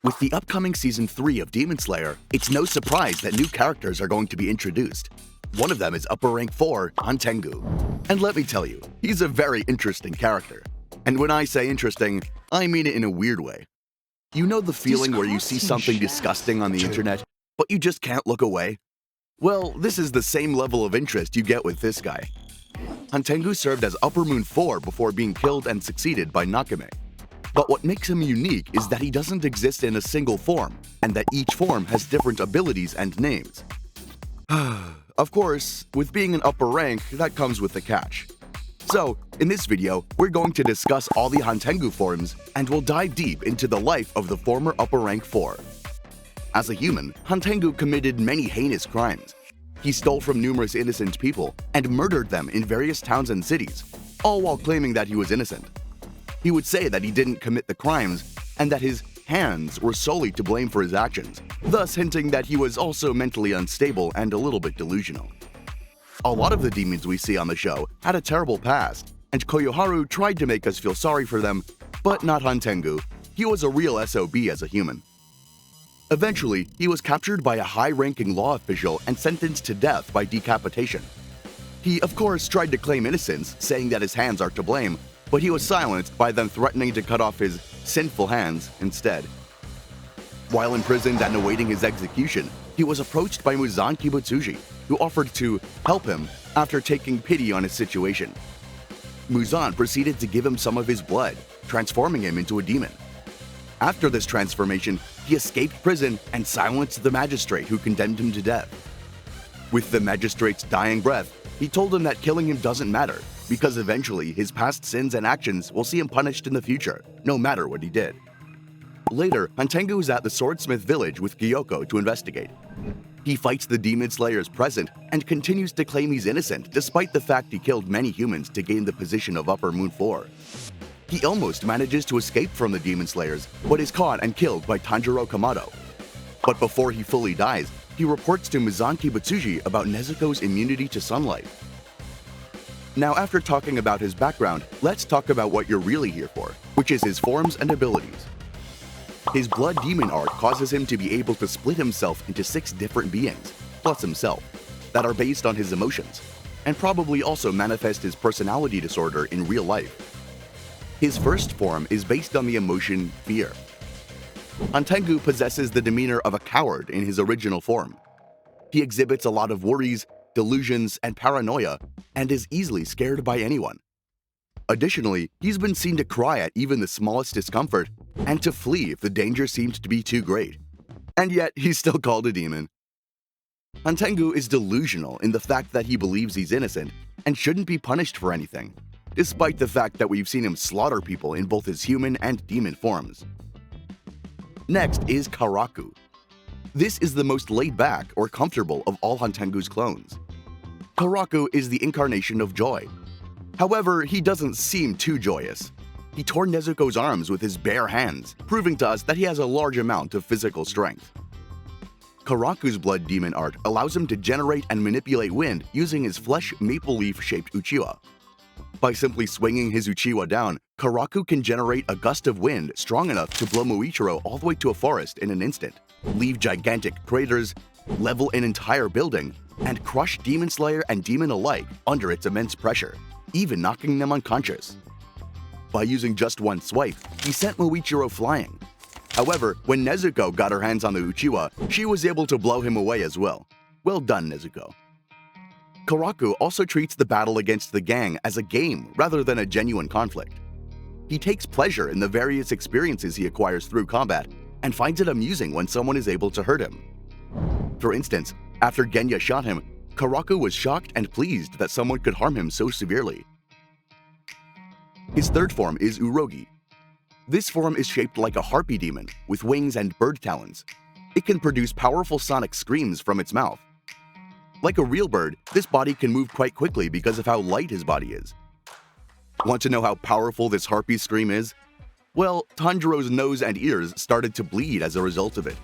With the upcoming Season 3 of Demon Slayer, it's no surprise that new characters are going to be introduced. One of them is Upper Rank 4, Hantengu. And let me tell you, he's a very interesting character. And when I say interesting, I mean it in a weird way. You know the feeling where you see something disgusting on the internet, but you just can't look away? Well, this is the same level of interest you get with this guy. Hantengu served as Upper Moon 4 before being killed and succeeded by Nakame. But what makes him unique is that he doesn't exist in a single form, and that each form has different abilities and names. Of course, with being an upper rank, that comes with a catch. So, in this video, we're going to discuss all the Hantengu forms, and we'll dive deep into the life of the former Upper Rank 4. As a human, Hantengu committed many heinous crimes. He stole from numerous innocent people and murdered them in various towns and cities, all while claiming that he was innocent. He would say that he didn't commit the crimes and that his hands were solely to blame for his actions, thus hinting that he was also mentally unstable and a little bit delusional. A lot of the demons we see on the show had a terrible past, and Koyoharu tried to make us feel sorry for them, but not Hantengu. He was a real SOB as a human. Eventually, he was captured by a high-ranking law official and sentenced to death by decapitation. He, of course, tried to claim innocence, saying that his hands are to blame, but he was silenced by them threatening to cut off his sinful hands instead. While imprisoned and awaiting his execution, he was approached by Muzan Kibutsuji, who offered to help him after taking pity on his situation. Muzan proceeded to give him some of his blood, transforming him into a demon. After this transformation, he escaped prison and silenced the magistrate who condemned him to death. With the magistrate's dying breath, he told him that killing him doesn't matter, because eventually his past sins and actions will see him punished in the future, no matter what he did. Later, Hantengu is at the swordsmith village with Gyoko to investigate. He fights the demon slayers present and continues to claim he's innocent despite the fact he killed many humans to gain the position of Upper Moon 4. He almost manages to escape from the demon slayers, but is caught and killed by Tanjiro Kamado. But before he fully dies, he reports to Muzan Kibutsuji about Nezuko's immunity to sunlight. Now, after talking about his background, let's talk about what you're really here for, which is his forms and abilities. His blood demon art causes him to be able to split himself into 6 different beings, plus himself, that are based on his emotions, and probably also manifest his personality disorder in real life. His first form is based on the emotion fear. Hantengu possesses the demeanor of a coward in his original form. He exhibits a lot of worries, delusions, and paranoia, and is easily scared by anyone. Additionally, he's been seen to cry at even the smallest discomfort, and to flee if the danger seemed to be too great. And yet, he's still called a demon. Hantengu is delusional in the fact that he believes he's innocent and shouldn't be punished for anything, despite the fact that we've seen him slaughter people in both his human and demon forms. Next is Karaku. This is the most laid-back or comfortable of all Hantengu's clones. Karaku is the incarnation of joy. However, he doesn't seem too joyous. He tore Nezuko's arms with his bare hands, proving to us that he has a large amount of physical strength. Karaku's blood demon art allows him to generate and manipulate wind using his flesh maple leaf-shaped uchiwa. By simply swinging his uchiwa down, Karaku can generate a gust of wind strong enough to blow Muichiro all the way to a forest in an instant, leave gigantic craters, level an entire building, and crush demon slayer and demon alike under its immense pressure, even knocking them unconscious. By using just one swipe, he sent Muichiro flying. However, when Nezuko got her hands on the uchiwa, she was able to blow him away as well. Well done, Nezuko. Karaku also treats the battle against the gang as a game rather than a genuine conflict. He takes pleasure in the various experiences he acquires through combat and finds it amusing when someone is able to hurt him. For instance, after Genya shot him, Karaku was shocked and pleased that someone could harm him so severely. His third form is Urogi. This form is shaped like a harpy demon with wings and bird talons. It can produce powerful sonic screams from its mouth. Like a real bird, this body can move quite quickly because of how light his body is. Want to know how powerful this harpy scream is? Well, Tanjiro's nose and ears started to bleed as a result of it.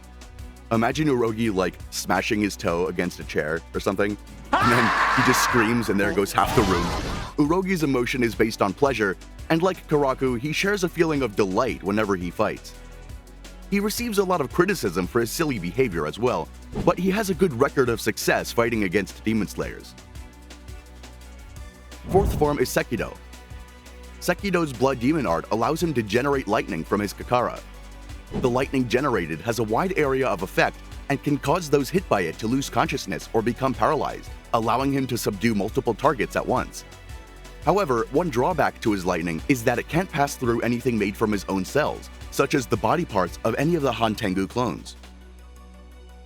Imagine Urogi like smashing his toe against a chair or something, and then he just screams and there goes half the room. Urogi's emotion is based on pleasure, and like Karaku, he shares a feeling of delight whenever he fights. He receives a lot of criticism for his silly behavior as well, but he has a good record of success fighting against demon slayers. Fourth form is Sekido. Sekido's blood demon art allows him to generate lightning from his Kakara. The lightning generated has a wide area of effect and can cause those hit by it to lose consciousness or become paralyzed, allowing him to subdue multiple targets at once. However, one drawback to his lightning is that it can't pass through anything made from his own cells, such as the body parts of any of the Hantengu clones.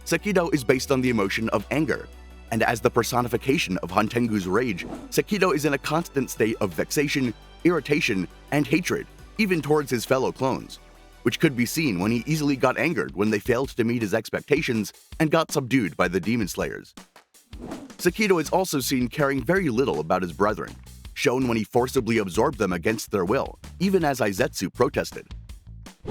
Sekido is based on the emotion of anger, and as the personification of Hantengu's rage, Sekido is in a constant state of vexation, irritation, and hatred, even towards his fellow clones, which could be seen when he easily got angered when they failed to meet his expectations and got subdued by the demon slayers. Sekido is also seen caring very little about his brethren, shown when he forcibly absorbed them against their will, even as Iztsu protested.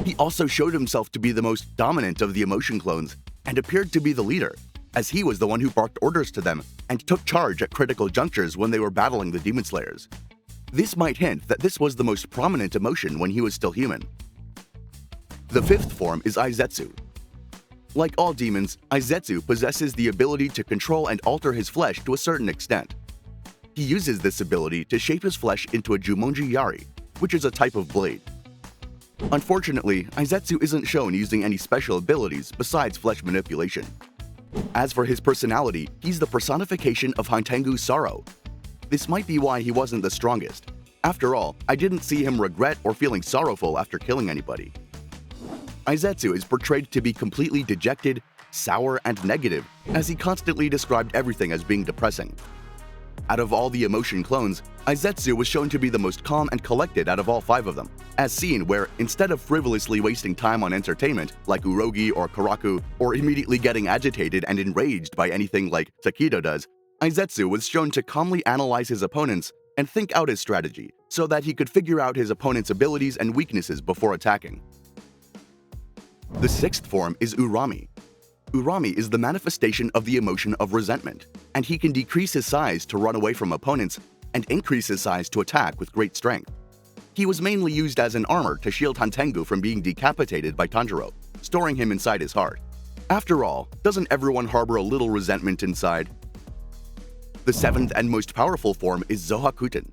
He also showed himself to be the most dominant of the emotion clones and appeared to be the leader, as he was the one who barked orders to them and took charge at critical junctures when they were battling the demon slayers. This might hint that this was the most prominent emotion when he was still human. The fifth form is Iztsu. Like all demons, Iztsu possesses the ability to control and alter his flesh to a certain extent. He uses this ability to shape his flesh into a Jumonji Yari, which is a type of blade. Unfortunately, Iztsu isn't shown using any special abilities besides flesh manipulation. As for his personality, he's the personification of Hantengu's sorrow. This might be why he wasn't the strongest. After all, I didn't see him regret or feeling sorrowful after killing anybody. Iztsu is portrayed to be completely dejected, sour, and negative, as he constantly described everything as being depressing. Out of all the emotion clones, Iztsu was shown to be the most calm and collected out of all 5 of them, as seen where, instead of frivolously wasting time on entertainment like Urogi or Karaku, or immediately getting agitated and enraged by anything like Sekido does, Iztsu was shown to calmly analyze his opponents and think out his strategy, so that he could figure out his opponent's abilities and weaknesses before attacking. The sixth form is Urami. Urami is the manifestation of the emotion of resentment, and he can decrease his size to run away from opponents and increase his size to attack with great strength. He was mainly used as an armor to shield Hantengu from being decapitated by Tanjiro, storing him inside his heart. After all, doesn't everyone harbor a little resentment inside? The seventh and most powerful form is Zohakuten.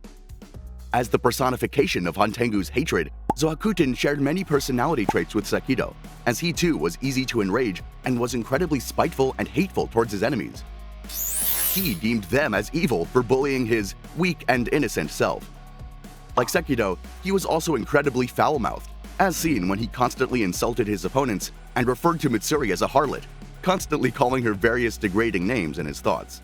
As the personification of Hantengu's hatred, Zohakuten shared many personality traits with Sekido, as he too was easy to enrage and was incredibly spiteful and hateful towards his enemies. He deemed them as evil for bullying his weak and innocent self. Like Sekido, he was also incredibly foul-mouthed, as seen when he constantly insulted his opponents and referred to Mitsuri as a harlot, constantly calling her various degrading names in his thoughts.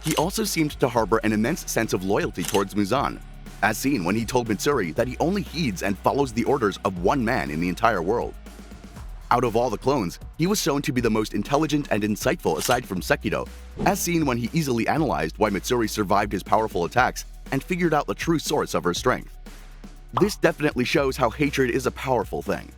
He also seemed to harbor an immense sense of loyalty towards Muzan, as seen when he told Mitsuri that he only heeds and follows the orders of one man in the entire world. Out of all the clones, he was shown to be the most intelligent and insightful aside from Sekido, as seen when he easily analyzed why Mitsuri survived his powerful attacks and figured out the true source of her strength. This definitely shows how hatred is a powerful thing.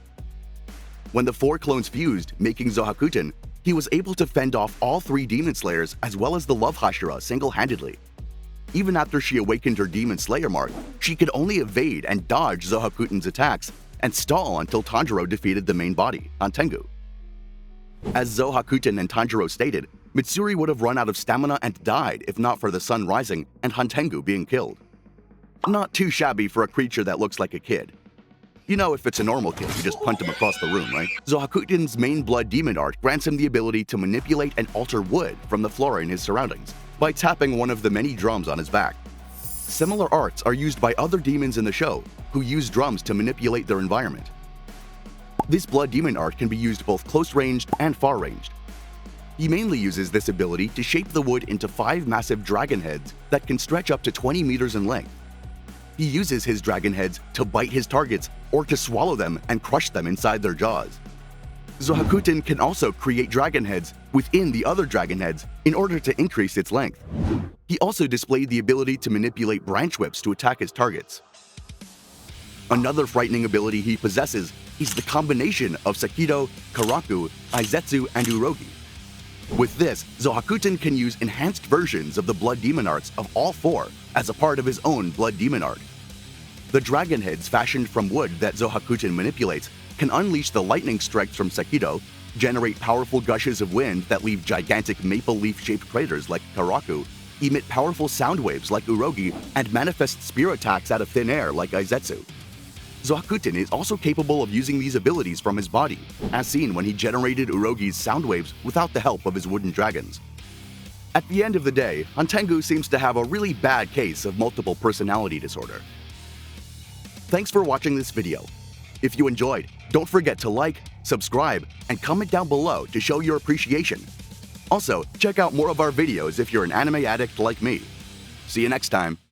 When the 4 clones fused, making Zohakuten, he was able to fend off all 3 demon slayers as well as the love Hashira single-handedly. Even after she awakened her demon slayer mark, she could only evade and dodge Zohakuten's attacks and stall until Tanjiro defeated the main body, Hantengu. As Zohakuten and Tanjiro stated, Mitsuri would have run out of stamina and died if not for the sun rising and Hantengu being killed. Not too shabby for a creature that looks like a kid. You know, if it's a normal kid, you just punt him across the room, right? Zohakuten's main blood demon art grants him the ability to manipulate and alter wood from the flora in his surroundings by tapping one of the many drums on his back. Similar arts are used by other demons in the show, who use drums to manipulate their environment. This blood demon art can be used both close-ranged and far-ranged. He mainly uses this ability to shape the wood into 5 massive dragon heads that can stretch up to 20 meters in length. He uses his dragon heads to bite his targets or to swallow them and crush them inside their jaws. Zohakuten can also create dragon heads within the other dragon heads in order to increase its length. He also displayed the ability to manipulate branch whips to attack his targets. Another frightening ability he possesses is the combination of Sekido, Karaku, Iztsu, and Urogi. With this, Zohakuten can use enhanced versions of the blood demon arts of all 4 as a part of his own blood demon art. The dragon heads fashioned from wood that Zohakuten manipulates can unleash the lightning strikes from Sekido, generate powerful gushes of wind that leave gigantic maple leaf-shaped craters like Karaku, emit powerful sound waves like Urogi, and manifest spear attacks out of thin air like Iztsu. Zohakuten is also capable of using these abilities from his body, as seen when he generated Urogi's sound waves without the help of his wooden dragons. At the end of the day, Hantengu seems to have a really bad case of multiple personality disorder. Thanks for watching this video. If you enjoyed, don't forget to like, subscribe, and comment down below to show your appreciation. Also, check out more of our videos if you're an anime addict like me. See you next time.